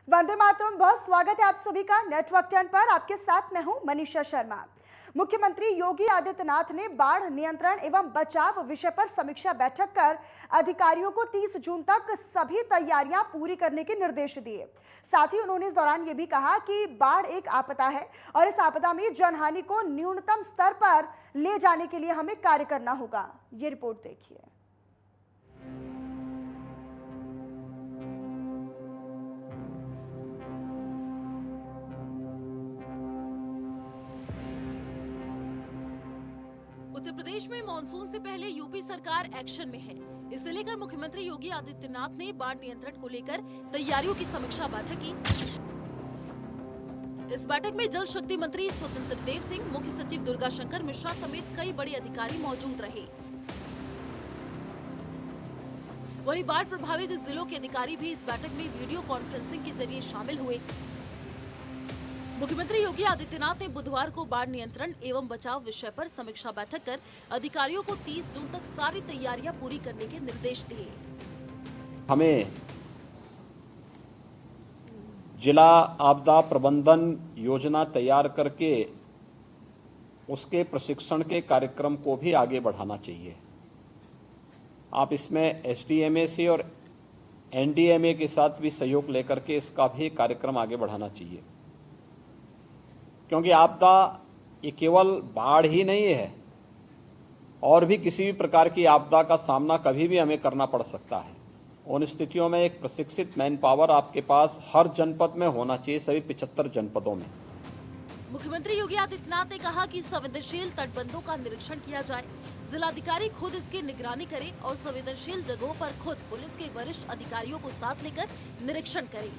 वंदे मातरम। बहुत स्वागत है आप सभी का नेटवर्क 10 पर। आपके साथ मैं हूं मनीषा शर्मा। मुख्यमंत्री योगी आदित्यनाथ ने बाढ़ नियंत्रण एवं बचाव विषय पर समीक्षा बैठक कर अधिकारियों को 30 जून तक सभी तैयारियां पूरी करने के निर्देश दिए। साथ ही उन्होंने इस दौरान ये भी कहा कि बाढ़ एक आपदा है और इस आपदा में जनहानि को न्यूनतम स्तर पर ले जाने के लिए हमें कार्य करना होगा। ये रिपोर्ट देखिए। उत्तर प्रदेश में मानसून से पहले यूपी सरकार एक्शन में है। इसे लेकर मुख्यमंत्री योगी आदित्यनाथ ने बाढ़ नियंत्रण को लेकर तैयारियों की समीक्षा बैठक की। इस बैठक में जल शक्ति मंत्री स्वतंत्र देव सिंह, मुख्य सचिव दुर्गा शंकर मिश्रा समेत कई बड़े अधिकारी मौजूद रहे। वहीं बाढ़ प्रभावित जिलों के अधिकारी भी इस बैठक में वीडियो कॉन्फ्रेंसिंग के जरिए शामिल हुए। मुख्यमंत्री योगी आदित्यनाथ ने बुधवार को बाढ़ नियंत्रण एवं बचाव विषय पर समीक्षा बैठक कर अधिकारियों को 30 जून तक सारी तैयारियां पूरी करने के निर्देश दिए। हमें जिला आपदा प्रबंधन योजना तैयार करके उसके प्रशिक्षण के कार्यक्रम को भी आगे बढ़ाना चाहिए। आप इसमें एसडीएमए और एनडीएमए के साथ भी सहयोग लेकर के इसका भी कार्यक्रम आगे बढ़ाना चाहिए, क्योंकि आपदा ये केवल बाढ़ ही नहीं है, और भी किसी भी प्रकार की आपदा का सामना कभी भी हमें करना पड़ सकता है। उन स्थितियों में एक प्रशिक्षित मैन पावर आपके पास हर जनपद में होना चाहिए, सभी 75 जनपदों में। मुख्यमंत्री योगी आदित्यनाथ ने कहा कि संवेदनशील तटबंधों का निरीक्षण किया जाए, जिलाधिकारी खुद इसकी निगरानी करे और संवेदनशील जगहों पर खुद पुलिस के वरिष्ठ अधिकारियों को साथ लेकर निरीक्षण करे।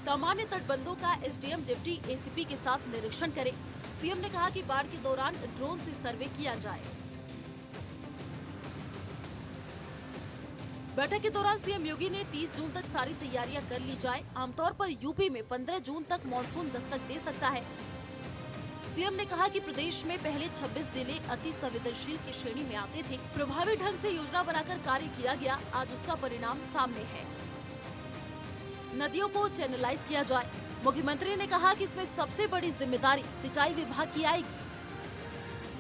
सामान्य तटबंधों का एसडीएम डिप्टी एसीपी के साथ निरीक्षण करे। सीएम ने कहा कि बाढ़ के दौरान ड्रोन से सर्वे किया जाए। बैठक के दौरान सीएम योगी ने 30 जून तक सारी तैयारियां कर ली जाए। आमतौर पर यूपी में 15 जून तक मानसून दस्तक दे सकता है। सीएम ने कहा कि प्रदेश में पहले 26 जिले अति संवेदनशील की श्रेणी में आते थे। प्रभावी ढंग से योजना बनाकर कार्य किया गया, आज उसका परिणाम सामने है। नदियों को चैनलाइज किया जाए। मुख्यमंत्री ने कहा कि इसमें सबसे बड़ी जिम्मेदारी सिंचाई विभाग की आएगी।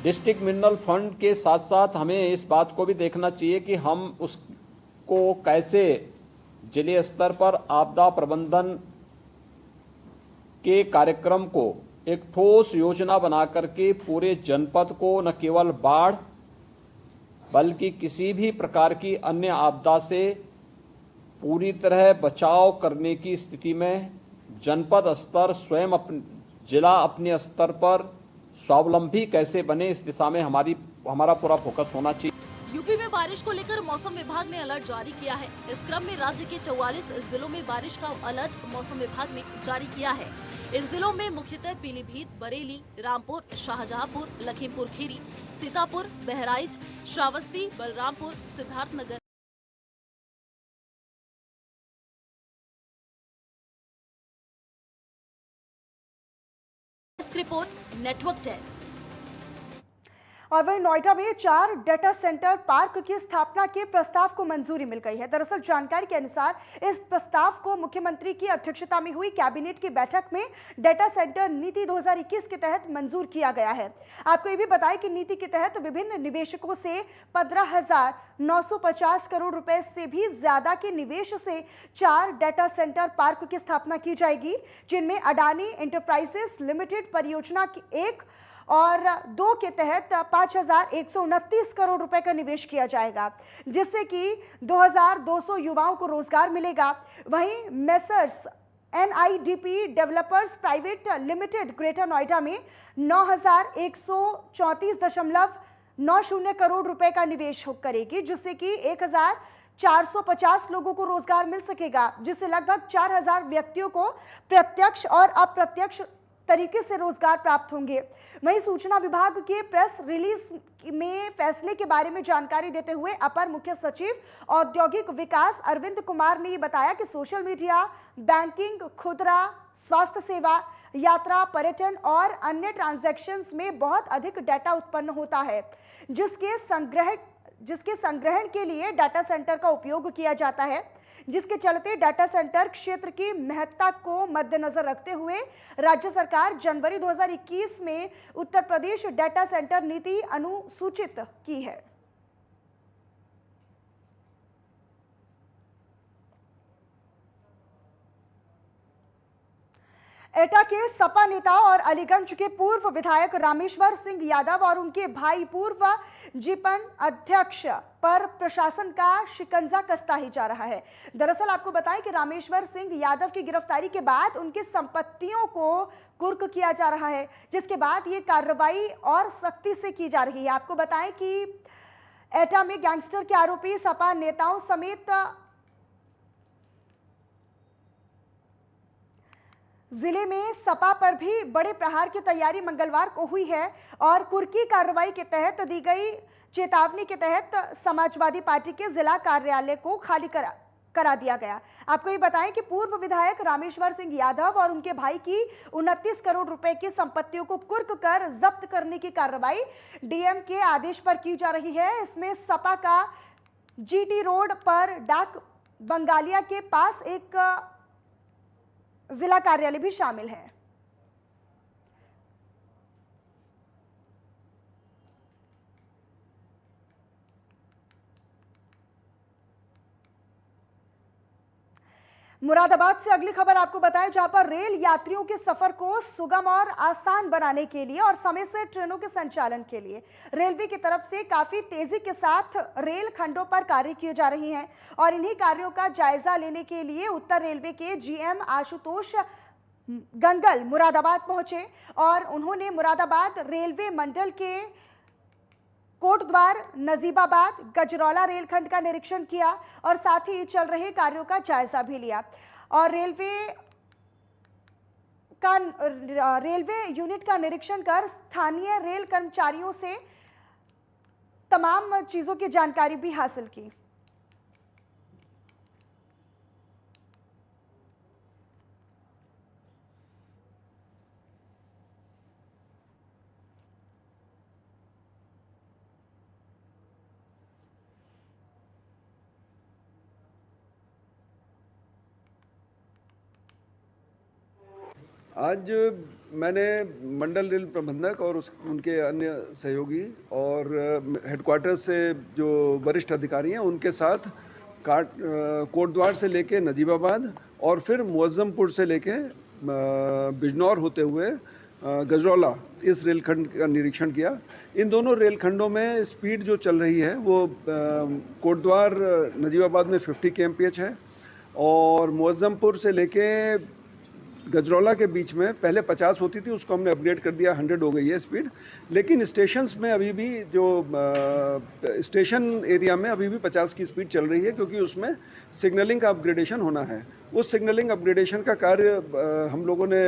डिस्ट्रिक्ट मिनरल फंड के साथ साथ हमें इस बात को भी देखना चाहिए कि हम उसको कैसे जिले स्तर पर आपदा प्रबंधन के कार्यक्रम को एक ठोस योजना बना करके पूरे जनपद को न केवल बाढ़ बल्कि किसी भी प्रकार की अन्य आपदा से पूरी तरह बचाव करने की स्थिति में जनपद स्तर स्वयं जिला अपने स्तर पर स्वावलंबी कैसे बने, इस दिशा में हमारा पूरा फोकस होना चाहिए। यूपी में बारिश को लेकर मौसम विभाग ने अलर्ट जारी किया है। इस क्रम में राज्य के 44 जिलों में बारिश का अलर्ट मौसम विभाग ने जारी किया है। इन जिलों में मुख्यतः पीलीभीत, बरेली, रामपुर, शाहजहांपुर, लखीमपुर खीरी, सीतापुर, बहराइच, श्रावस्ती, बलरामपुर, सिद्धार्थनगर, रिपोर्ट नेटवर्क 10। और वहीं नोएडा में 4 डेटा सेंटर पार्क की स्थापना के प्रस्ताव को मंजूरी मिल गई है। दरअसल जानकारी के अनुसार इस प्रस्ताव को मुख्यमंत्री की अध्यक्षता में हुई कैबिनेट की बैठक में डेटा सेंटर नीति 2021 के तहत मंजूर किया गया है। आपको ये भी बताएं कि नीति के तहत विभिन्न निवेशकों से 15,950 करोड़ रुपए से भी ज्यादा के निवेश से 4 डेटा सेंटर पार्क की स्थापना की जाएगी, जिनमें अडानी एंटरप्राइजेस लिमिटेड परियोजना की 1 और 2 के तहत 5,129 करोड़ रुपए का निवेश किया जाएगा, जिससे कि 2,200 युवाओं को रोजगार मिलेगा। वहीं messrs NIDP developers private limited greater Noida में 9,134.90 करोड़ रुपए का निवेश करेगी, जिससे कि 1,450 लोगों को रोजगार मिल सकेगा, जिससे लगभग 4,000 व्यक्तियों को प्रत्यक्ष और अप्रत्यक्ष तरीके से रोजगार प्राप्त होंगे। वहीं सूचना विभाग के प्रेस रिलीज में फैसले के बारे में जानकारी देते हुए अपर मुख्य सचिव औद्योगिक विकास अरविंद कुमार ने बताया कि सोशल मीडिया, बैंकिंग, खुदरा, स्वास्थ्य सेवा, यात्रा, पर्यटन और अन्य ट्रांजैक्शंस में बहुत अधिक डाटा उत्पन्न होता है, जिसके संग्रहण के लिए डाटा सेंटर का उपयोग किया जाता है। जिसके चलते डाटा सेंटर क्षेत्र की महत्ता को मद्देनजर रखते हुए राज्य सरकार जनवरी 2021 में उत्तर प्रदेश डाटा सेंटर नीति अनुसूचित की है। एटा के सपा नेता और अलीगंज के पूर्व विधायक रामेश्वर सिंह यादव और उनके भाई पूर्व जिपन अध्यक्ष पर प्रशासन का शिकंजा कसता ही जा रहा है। दरअसल आपको बताएं कि रामेश्वर सिंह यादव की गिरफ्तारी के बाद उनकी संपत्तियों को कुर्क किया जा रहा है, जिसके बाद ये कार्रवाई और सख्ती से की जा रही है। आपको बताएं कि एटा में गैंगस्टर के आरोपी सपा नेताओं समेत जिले में सपा पर भी बड़े प्रहार की तैयारी मंगलवार को हुई है और कुर्की कार्रवाई के तहत दी गई चेतावनी के तहत समाजवादी पार्टी के जिला कार्यालय को खाली करा दिया गया। आपको ये बताएं कि पूर्व विधायक रामेश्वर सिंह यादव और उनके भाई की 29 करोड़ रुपए की संपत्तियों को कुर्क कर जब्त करने की कार्रवाई डीएम के आदेश पर की जा रही है। इसमें सपा का जीटी रोड पर डाक बंगालिया के पास एक जिला कार्यालय भी शामिल है। मुरादाबाद से अगली खबर आपको बताएं, जहां पर रेल यात्रियों के सफर को सुगम और आसान बनाने के लिए और समय से ट्रेनों के संचालन के लिए रेलवे की तरफ से काफी तेजी के साथ रेल खंडों पर कार्य किए जा रही हैं और इन्हीं कार्यों का जायजा लेने के लिए उत्तर रेलवे के जीएम आशुतोष गंगल मुरादाबाद पहुंचे और उन्होंने मुरादाबाद रेलवे मंडल के कोटद्वार, नजीबाबाद, गजरौला रेलखंड का निरीक्षण किया और साथ ही चल रहे कार्यों का जायजा भी लिया और रेलवे यूनिट का निरीक्षण कर स्थानीय रेल कर्मचारियों से तमाम चीजों की जानकारी भी हासिल की। आज मैंने मंडल रेल प्रबंधक और उनके अन्य सहयोगी और हेडक्वार्टर से जो वरिष्ठ अधिकारी हैं उनके साथ कोटद्वार से लेके नजीबाबाद और फिर मुअज्जमपुर से लेके बिजनौर होते हुए गजरौला इस रेलखंड का निरीक्षण किया। इन दोनों रेलखंडों में स्पीड जो चल रही है वो कोटद्वार नजीबाबाद में 50 kmph है और मुअज्जमपुर से लेके गजरौला के बीच में पहले 50 होती थी, उसको हमने अपग्रेड कर दिया, 100 हो गई है स्पीड। लेकिन स्टेशंस में अभी भी जो स्टेशन एरिया में अभी भी 50 की स्पीड चल रही है क्योंकि उसमें सिग्नलिंग का अपग्रेडेशन होना है। उस सिग्नलिंग अपग्रेडेशन का कार्य हम लोगों ने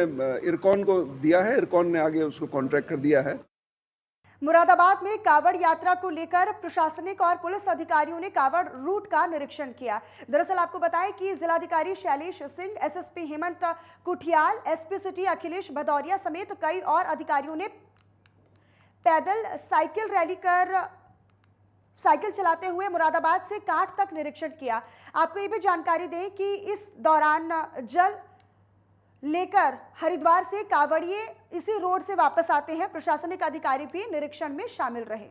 इरकॉन को दिया है, इरकॉन ने आगे उसको कॉन्ट्रैक्ट कर दिया है। मुरादाबाद में कावड़ यात्रा को लेकर प्रशासनिक और पुलिस अधिकारियों ने कावड़ रूट का निरीक्षण किया। दरअसल आपको बताएं कि जिलाधिकारी Shailesh Singh, SSP Hemant Kuthiyal, SP city Akhilesh Bhadauria समेत कई और अधिकारियों ने पैदल साइकिल रैली कर साइकिल चलाते हुए मुरादाबाद से कांठ तक निरीक्षण किया। आपको ये भी जानकारी दें कि इस दौरान जल लेकर हरिद्वार से कांवड़िए इसी रोड से वापस आते हैं। प्रशासनिक अधिकारी भी निरीक्षण में शामिल रहे।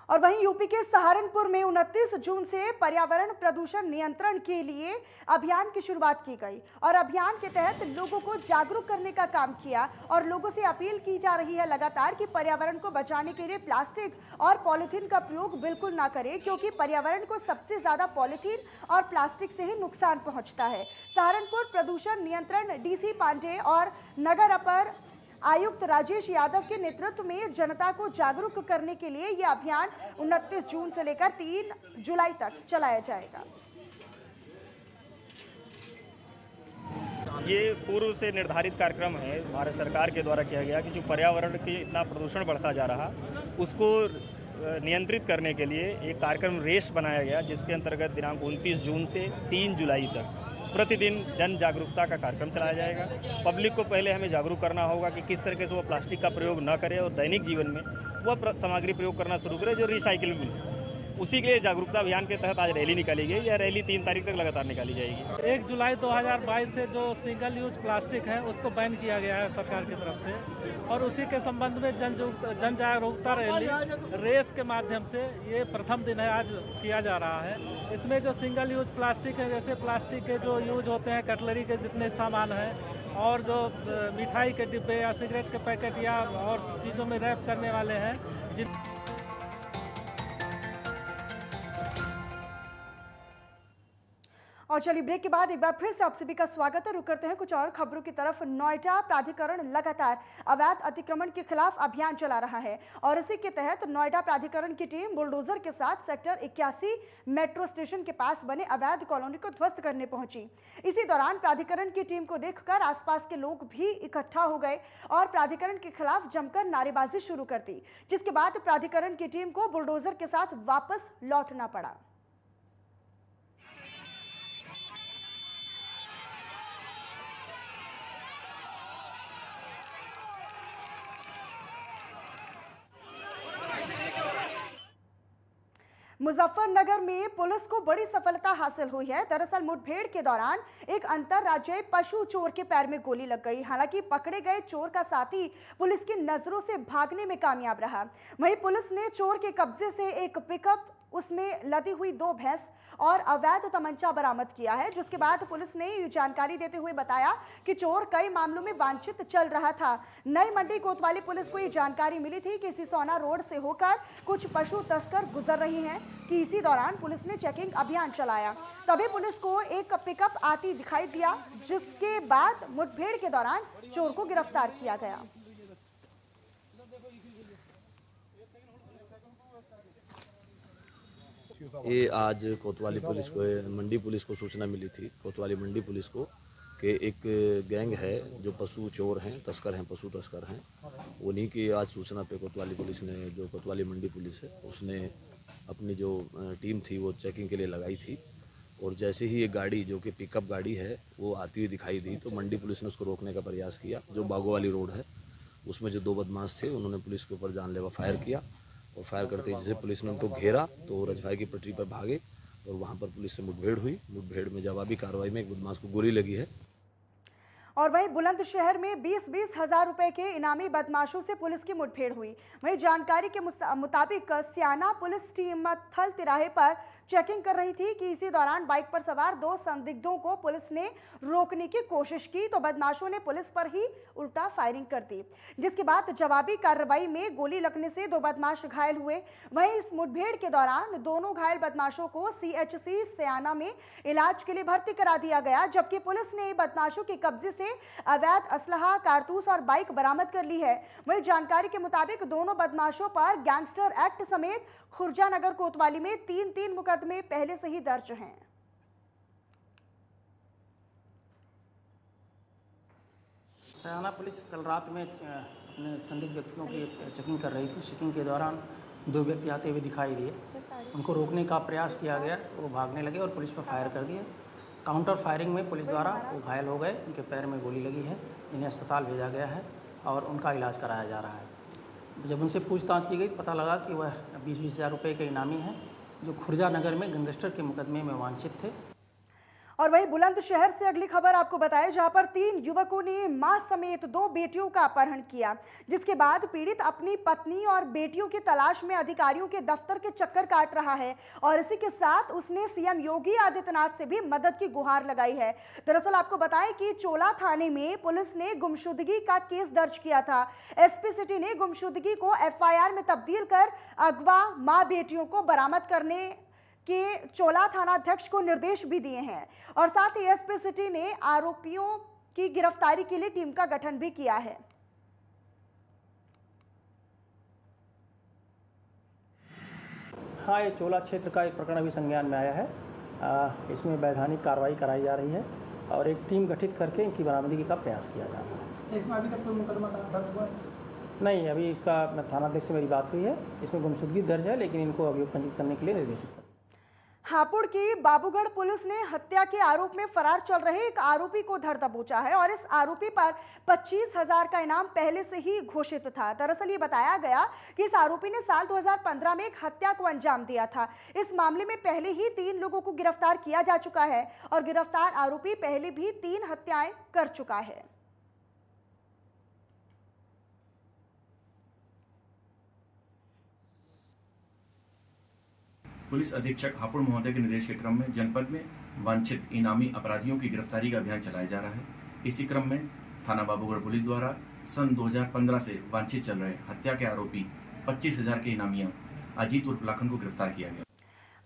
और वहीं यूपी के सहारनपुर में 29 जून से पर्यावरण प्रदूषण नियंत्रण के लिए अभियान की शुरुआत की गई और अभियान के तहत लोगों को जागरूक करने का काम किया और लोगों से अपील की जा रही है लगातार कि पर्यावरण को बचाने के लिए प्लास्टिक और पॉलीथीन का प्रयोग बिल्कुल ना करें, क्योंकि पर्यावरण को सबसे ज्यादा पॉलीथीन और प्लास्टिक से ही नुकसान पहुंचता है। सहारनपुर प्रदूषण नियंत्रण डीसी पांडे और नगर अपर आयुक्त राजेश यादव के नेतृत्व में जनता को जागरूक करने के लिए यह अभियान 29 जून से लेकर 3 जुलाई तक चलाया जाएगा। ये पूर्व से निर्धारित कार्यक्रम है भारत सरकार के द्वारा किया गया कि जो पर्यावरण की इतना प्रदूषण बढ़ता जा रहा उसको नियंत्रित करने के लिए एक कार्यक्रम रेस बनाया गया, जिसके अंतर्गत दिनांक 29 जून से 3 जुलाई तक प्रतिदिन जन जागरूकता का कार्यक्रम चलाया जाएगा। पब्लिक को पहले हमें जागरूक करना होगा कि किस तरीके से वो प्लास्टिक का प्रयोग न करे और दैनिक जीवन में वह सामग्री प्रयोग करना शुरू करे जो रिसाइकिलेबल है। उसी के लिए जागरूकता अभियान के तहत आज रैली निकाली गई। यह रैली 3 तारीख तक लगातार निकाली जाएगी। 1 जुलाई 2022 से जो सिंगल यूज प्लास्टिक है उसको बैन किया गया है सरकार की तरफ से, और उसी के संबंध में जन जागरूकता रैली रेस के माध्यम से ये प्रथम दिन है आज किया जा रहा है। इसमें जो सिंगल यूज प्लास्टिक है, जैसे प्लास्टिक के जो यूज होते हैं कटलरी के जितने सामान हैं, और जो मिठाई के डिब्बे या सिगरेट के पैकेट या और चीज़ों में रैप करने वाले हैं जिन और चलिए ब्रेक के बाद एक बार फिर से आप सभी का स्वागत है। रुक करते हैं कुछ और खबरों की तरफ। नोएडा प्राधिकरण लगातार अवैध अतिक्रमण के खिलाफ अभियान चला रहा है और इसी के तहत नोएडा प्राधिकरण की टीम बुलडोजर के साथ सेक्टर 81 मेट्रो स्टेशन के पास बने अवैध कॉलोनी को ध्वस्त करने पहुंची। इसी दौरान प्राधिकरण की टीम को देखकर आसपास के लोग भी इकट्ठा हो गए और प्राधिकरण के खिलाफ जमकर नारेबाजी शुरू कर दी, जिसके बाद प्राधिकरण की टीम को बुलडोजर के साथ वापस लौटना पड़ा। मुजफ्फरनगर में पुलिस को बड़ी सफलता हासिल हुई है। दरअसल मुठभेड़ के दौरान एक अंतरराज्यीय पशु चोर के पैर में गोली लग गई। हालांकि पकड़े गए चोर का साथी पुलिस की नजरों से भागने में कामयाब रहा। वहीं पुलिस ने चोर के कब्जे से एक पिकअप, उसमें लदी हुई 2 भैंस और अवैध तमंचा बरामद किया है, जिसके बाद पुलिस ने ये जानकारी देते हुए बताया कि चोर कई मामलों में वांछित चल रहा था। नई मंडी कोतवाली पुलिस को ये जानकारी मिली थी कि सिसोना रोड से होकर कुछ पशु तस्कर गुजर रही हैं कि इसी दौरान पुलिस ने चेकिंग अभियान चलाया। तभी पुलिस को एक पिकअप आती दिखाई दिया, जिसके बाद मुठभेड़ के दौरान चोर को गिरफ्तार किया गया। ये आज कोतवाली पुलिस को, मंडी पुलिस को सूचना मिली थी, कोतवाली मंडी पुलिस को, कि एक गैंग है जो पशु चोर हैं, तस्कर हैं, पशु तस्कर हैं। उन्हीं की आज सूचना पे कोतवाली पुलिस ने, जो कोतवाली मंडी पुलिस है, उसने अपनी जो टीम थी वो चेकिंग के लिए लगाई थी। और जैसे ही ये गाड़ी जो कि पिकअप गाड़ी है वो आती हुई दिखाई दी तो मंडी पुलिस ने उसको रोकने का प्रयास किया। जो बागो वाली रोड है उसमें जो 2 बदमाश थे उन्होंने पुलिस के ऊपर जानलेवा फायर किया और फायर करते ही जैसे पुलिस ने उनको घेरा तो रजभाई की पटरी पर भागे और वहां पर पुलिस से मुठभेड़ हुई। मुठभेड़ में जवाबी कार्रवाई में एक बदमाश को गोली लगी है। और वहीं बुलंदशहर में 20-20 हजार रुपए के इनामी बदमाशों से पुलिस की मुठभेड़ हुई। वहीं जानकारी के मुताबिक सियाना पुलिस टीम थल तिराहे पर चेकिंग कर रही थी कि इसी दौरान बाइक पर सवार 2 संदिग्धों को पुलिस ने रोकने की कोशिश की तो बदमाशों ने पुलिस पर ही उल्टा फायरिंग कर दी, जिसके बाद जवाबी कार्रवाई में गोली लगने से 2 बदमाश घायल हुए। वहीं इस मुठभेड़ के दौरान दोनों घायल बदमाशों को CHC सियाना में इलाज के लिए भर्ती करा दिया गया, जबकि पुलिस ने बदमाशों के कब्जे से अवैध असलहा, कारतूस और बाइक बरामद कर ली है। वहीं जानकारी के मुताबिक दोनों बदमाशों पर गैंगस्टर एक्ट समेत खुर्जा नगर कोतवाली में 3 मुकदमे पहले से ही दर्ज हैं। सयाना पुलिस कल रात में अपने संदिग्ध व्यक्तियों की चेकिंग कर रही थी। चेकिंग के दौरान 2 व्यक्ति आते हुए दिखाई दिए। उनको रोकने का प्रयास किया गया तो वो भागने लगे और पुलिस पर फायर कर दिए। काउंटर फायरिंग में पुलिस द्वारा वो घायल हो गए, उनके पैर में गोली लगी है, इन्हें अस्पताल भेजा गया है और उनका इलाज कराया जा रहा है। जब उनसे पूछताछ की गई पता लगा कि वह 20-20 हज़ार रुपये के इनामी हैं जो खुर्जा नगर में गैंगस्टर के मुकदमे में वांछित थे। और वहीं बुलंदशहर से अगली खबर आपको बताएं, जहां पर 3 युवकों ने मां समेत 2 बेटियों का अपहरण किया, जिसके बाद पीड़ित अपनी पत्नी और बेटियों की तलाश में अधिकारियों के दफ्तर के चक्कर काट रहा है और इसी के साथ उसने CM योगी आदित्यनाथ से भी मदद की गुहार लगाई है। दरअसल आपको बताएं कि चोला थाने में पुलिस ने गुमशुदगी का केस दर्ज किया था। SP सिटी ने गुमशुदगी को FIR में तब्दील कर अगवा मां बेटियों को बरामद करने के चोला थाना अध्यक्ष को निर्देश भी दिए हैं और साथ ही SP सिटी ने आरोपियों की गिरफ्तारी के लिए टीम का गठन भी किया है। हाँ, ये चोला क्षेत्र का एक प्रकरण अभी संज्ञान में आया है। इसमें वैधानिक कार्रवाई कराई जा रही है और एक टीम गठित करके इनकी बरामदगी का प्रयास किया जा रहा है। इसमें अभी तक कोई मुकदमा दर्ज हुआ है? नहीं, अभी इसका थानाध्यक्ष से मेरी बात हुई है। इसमें गुमशुदगी दर्ज है लेकिन इनको अभियोग पंजीकृत करने के लिए निर्देशित कर। हापुड़ की बाबूगढ़ पुलिस ने हत्या के आरोप में फरार चल रहे एक आरोपी को धर दबोचा है और इस आरोपी पर 25,000 का इनाम पहले से ही घोषित था। दरअसल ये बताया गया कि इस आरोपी ने साल 2015 में एक हत्या को अंजाम दिया था। इस मामले में पहले ही 3 लोगों को गिरफ्तार किया जा चुका है और गिरफ्तार आरोपी पहले भी 3 हत्याएं कर चुका है। पुलिस अधीक्षक हापुड़ महोदय के निर्देश के क्रम में जनपद में वांछित इनामी अपराधियों की गिरफ्तारी का अभियान चलाया जा रहा है। इसी क्रम में थाना बाबूगढ़ पुलिस द्वारा सन 2015 से वांछित चल रहे हत्या के आरोपी 25,000 के इनामिया अजीत उर्फ लाखन को गिरफ्तार किया गया।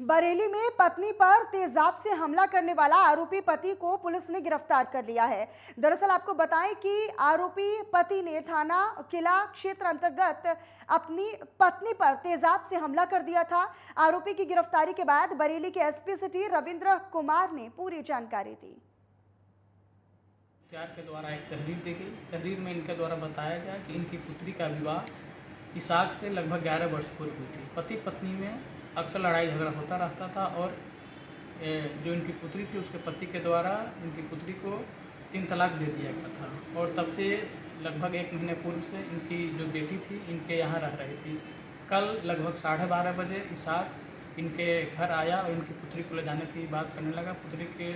बरेली में पत्नी पर तेजाब से हमला करने वाला आरोपी पति को पुलिस ने गिरफ्तार कर लिया है। दरअसल आपको बताएं कि आरोपी पति ने थाना किला क्षेत्र अंतर्गत अपनी पत्नी पर तेजाब से हमला कर दिया था। आरोपी की गिरफ्तारी के बाद बरेली के एसपी सिटी रविंद्र कुमार ने पूरी जानकारी दी। के द्वारा एक तहरीर दी गई। तहरीर में इनके द्वारा बताया गया कि इनकी पुत्री का विवाह इसाक से लगभग 11 वर्ष पूर्व हुई थी। पति पत्नी में अक्सर लड़ाई झगड़ा होता रहता था और जो इनकी पुत्री थी उसके पति के द्वारा इनकी पुत्री को 3 तलाक दे दिया गया था और तब से लगभग 1 महीने पूर्व से इनकी जो बेटी थी इनके यहाँ रह रही थी। कल लगभग 12:30 बजे इसाक इनके घर आया और इनकी पुत्री को ले जाने की बात करने लगा। पुत्री के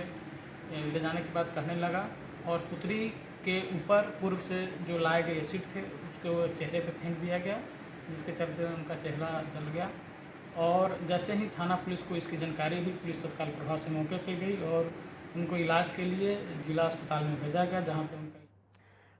ले जाने की बात करने लगा और पुत्री के ऊपर पूर्व से जो लाए गए एसिड थे उसको चेहरे पे फेंक दिया गया, जिसके चलते उनका चेहरा जल गया। और जैसे ही थाना पुलिस को इसकी जानकारी हुई, पुलिस तत्काल प्रभाव से मौके पर गई और उनको इलाज के लिए जिला अस्पताल में भेजा गया, जहाँ पे उनका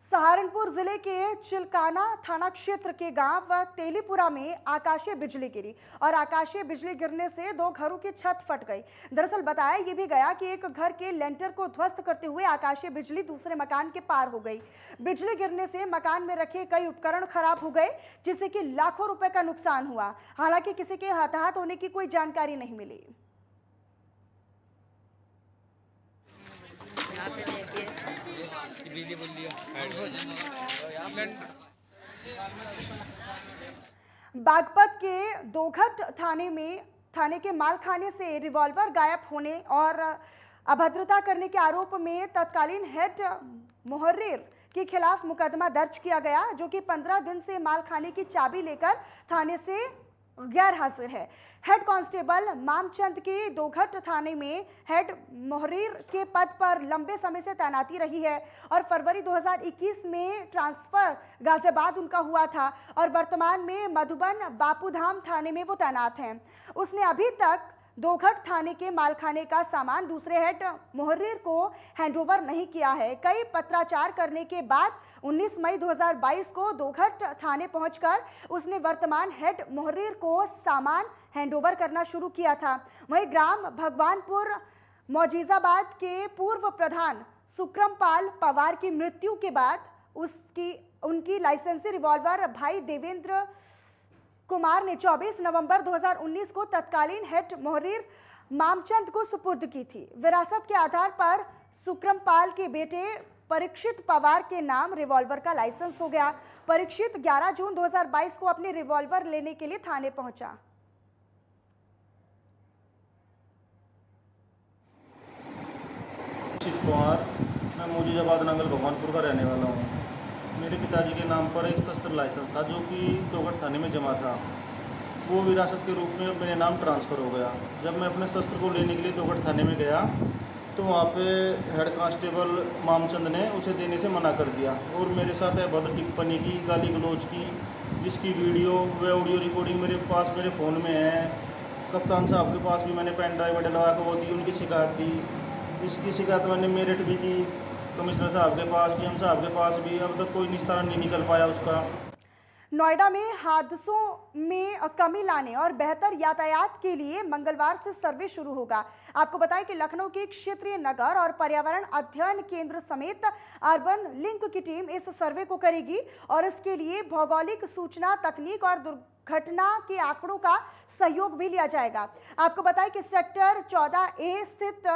सहारनपुर जिले के चिलकाना थाना क्षेत्र के गांव तेलीपुरा में आकाशीय बिजली गिरी और आकाशीय बिजली गिरने से 2 घरों की छत फट गई। दरअसल बताया ये भी गया कि एक घर के लेंटर को ध्वस्त करते हुए आकाशीय बिजली दूसरे मकान के पार हो गई। बिजली गिरने से मकान में रखे कई उपकरण खराब हो गए, जिससे कि लाखों रुपए का नुकसान हुआ। हालांकि किसी के हताहत होने की कोई जानकारी नहीं मिली। बागपत के दोघट थाने के मालखाने से रिवॉल्वर गायब होने और अभद्रता करने के आरोप में तत्कालीन हेड मुहर्रिर के खिलाफ मुकदमा दर्ज किया गया, जो कि 15 दिन से मालखाने की चाबी लेकर थाने से गैर हाजिर है। हेड कांस्टेबल मामचंद की दोघट थाने में हेड मुहर्रिर के पद पर लंबे समय से तैनाती रही है और फरवरी 2021 में ट्रांसफर गाजियाबाद उनका हुआ था और वर्तमान में मधुबन बापूधाम थाने में वो तैनात हैं। उसने अभी तक दोघट थाने के मालखाने का सामान दूसरे हेड मुहर्रिर को हैंडओवर नहीं किया है। कई पत्राचार करने के बाद 19 मई 2022 को दोघट थाने पहुंचकर उसने वर्तमान हेड मुहर्रिर को सामान हैंडओवर करना शुरू किया था। वहीं ग्राम भगवानपुर मौजीजाबाद के पूर्व प्रधान सुक्रमपाल पवार की मृत्यु के बाद उनकी लाइसेंसी रिवॉल्वर भाई देवेंद्र कुमार ने 24 नवंबर 2019 को तत्कालीन हेड मुहर्रिर मामचंद को सुपुर्द की थी। विरासत के आधार पर सुक्रमपाल के बेटे परीक्षित पवार के नाम रिवॉल्वर का लाइसेंस हो गया। परीक्षित 11 जून 2022 को अपने रिवॉल्वर लेने के लिए थाने पहुंचा। पवार, मैं मौजीजाबाद नंगल भगवानपुर का रहने वाला हूँ। मेरे पिताजी के नाम पर एक शस्त्र लाइसेंस था जो कि दोघट थाने में जमा था। वो विरासत के रूप में मेरे नाम ट्रांसफ़र हो गया। जब मैं अपने शस्त्र को लेने के लिए दोघट थाने में गया तो वहाँ पे हेड कांस्टेबल मामचंद ने उसे देने से मना कर दिया और मेरे साथ अभद्र टिप्पणी की, गाली गलौज की, जिसकी वीडियो व ऑडियो रिकॉर्डिंग मेरे पास मेरे फ़ोन में है। कप्तान साहब के पास भी मैंने पेन ड्राइव डलवा के वो दी, उनकी शिकायत दी। इसकी शिकायत मैंने मेरठ भी की, कमिश्नर साहब के पास, डीएम साहब के पास भी। अब तक कोई निस्तारण नहीं निकल पाया उसका। नोएडा में हादसों में कमी लाने और बेहतर यातायात के लिए मंगलवार से सर्वे शुरू होगा। आपको बताएं कि लखनऊ के क्षेत्रीय नगर और पर्यावरण अध्ययन केंद्र समेत अर्बन लिंक की टीम इस सर्वे को करेगी और इसके लिए भौगोलिक सूचना तकनीक और दुर्घटना के आंकड़ों का सहयोग भी लिया जाएगा। आपको बताएं कि सेक्टर 14A स्थित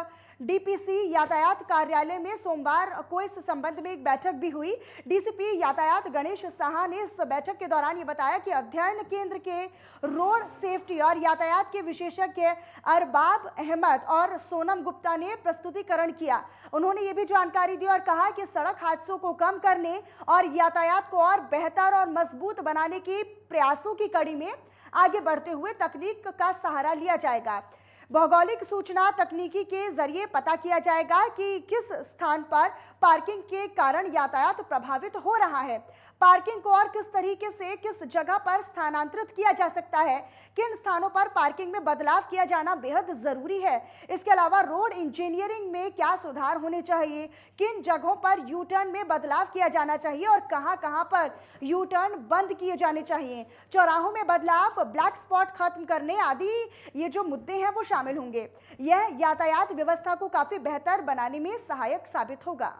डीपीसी यातायात कार्यालय में सोमवार को इस संबंध में एक बैठक भी हुई। डीसीपी यातायात गणेश साहा ने इस बैठक के दौरान ये बताया कि अध्ययन केंद्र के रोड सेफ्टी और यातायात के विशेषज्ञ अरबाब अहमद और सोनम गुप्ता ने प्रस्तुतिकरण किया। उन्होंने ये भी जानकारी दी और कहा कि सड़क हादसों को कम करने और यातायात को और बेहतर और मजबूत बनाने के प्रयासों की कड़ी में आगे बढ़ते हुए तकनीक का सहारा लिया जाएगा। भौगोलिक सूचना तकनीकी के जरिए पता किया जाएगा कि किस स्थान पर पार्किंग के कारण यातायात प्रभावित हो रहा है, पार्किंग को और किस तरीके से किस जगह पर स्थानांतरित किया जा सकता है, किन स्थानों पर पार्किंग में बदलाव किया जाना बेहद जरूरी है। इसके अलावा रोड इंजीनियरिंग में क्या सुधार होने चाहिए, किन जगहों पर यू टर्न में बदलाव किया जाना चाहिए और कहां-कहां पर यू टर्न बंद किए जाने चाहिए, चौराहों में बदलाव, ब्लैक स्पॉट खत्म करने आदि ये जो मुद्दे हैं वो शामिल होंगे। यह यातायात व्यवस्था को काफी बेहतर बनाने में सहायक साबित होगा।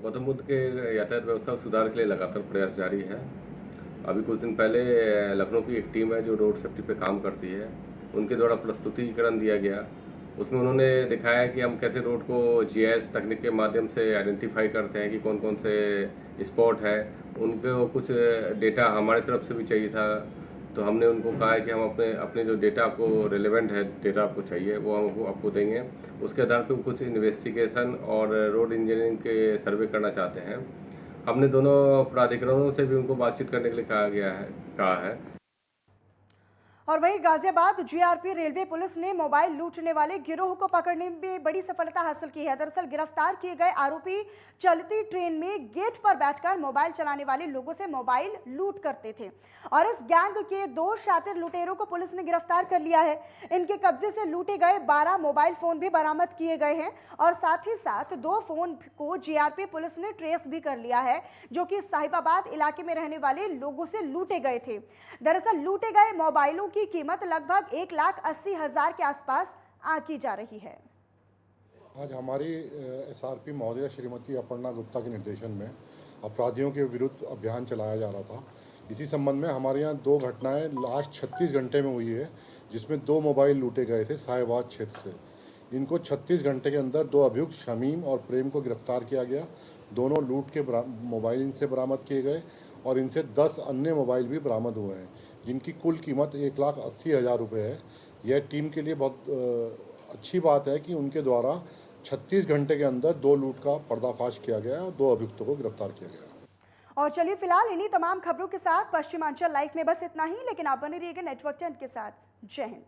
गौतम बुद्ध के यातायात व्यवस्था सुधार के लिए लगातार प्रयास जारी है। अभी कुछ दिन पहले लखनऊ की एक टीम है जो रोड सेफ्टी पे काम करती है, उनके द्वारा प्रस्तुतिकरण दिया गया। उसमें उन्होंने दिखाया कि हम कैसे रोड को जीआईएस तकनीक के माध्यम से आइडेंटिफाई करते हैं कि कौन कौन से स्पॉट है। उनको कुछ डेटा हमारी तरफ से भी चाहिए था, तो हमने उनको कहा है कि हम अपने जो डेटा आपको रिलेवेंट है, डेटा आपको चाहिए वो हम आपको देंगे। उसके आधार पर कुछ इन्वेस्टिगेशन और रोड इंजीनियरिंग के सर्वे करना चाहते हैं। हमने दोनों प्राधिकरणों से भी उनको बातचीत करने के लिए कहा है। और वहीं गाजियाबाद जीआरपी रेलवे पुलिस ने मोबाइल लूटने वाले गिरोह को पकड़ने में बड़ी सफलता हासिल की है। दरअसल गिरफ्तार किए गए आरोपी चलती ट्रेन में गेट पर बैठकर मोबाइल चलाने वाले लोगों से मोबाइल लूट करते थे और इस गैंग के 2 शातिर लुटेरों को पुलिस ने गिरफ्तार कर लिया है। इनके कब्जे से लूटे गए 12 मोबाइल फोन भी बरामद किए गए हैं और साथ ही साथ 2 फोन को जीआरपी पुलिस ने ट्रेस भी कर लिया है, जो कि साहिबाबाद इलाके में रहने वाले लोगों से लूटे गए थे। दरअसल लूटे गए मोबाइलों की कीमत लगभग 1,80,000 के आसपास आंकी जा रही है। आज हमारी एसआरपी महोदया श्रीमती अपर्णा गुप्ता के निर्देशन में अपराधियों के विरुद्ध अभियान चलाया जा रहा था। इसी संबंध में हमारे यहाँ 2 घटनाएं लास्ट 36 घंटे में हुई है, जिसमें 2 मोबाइल लूटे गए थे साहिबाबाद क्षेत्र से। इनको 36 घंटे के अंदर 2 अभियुक्त शमीम और प्रेम को गिरफ्तार किया गया। दोनों लूट के मोबाइल इनसे बरामद किए गए और इनसे 10 अन्य मोबाइल भी बरामद हुए हैं, जिनकी कुल कीमत 1,80,000 रुपये है। यह टीम के लिए बहुत अच्छी बात है कि उनके द्वारा 36 घंटे के अंदर 2 लूट का पर्दाफाश किया गया और 2 अभियुक्तों को गिरफ्तार किया गया। और चलिए फिलहाल इन्हीं तमाम खबरों के साथ पश्चिमांचल लाइव में बस इतना ही, लेकिन आप बने रहिएगा नेटवर्क 10 के साथ। जय हिंद।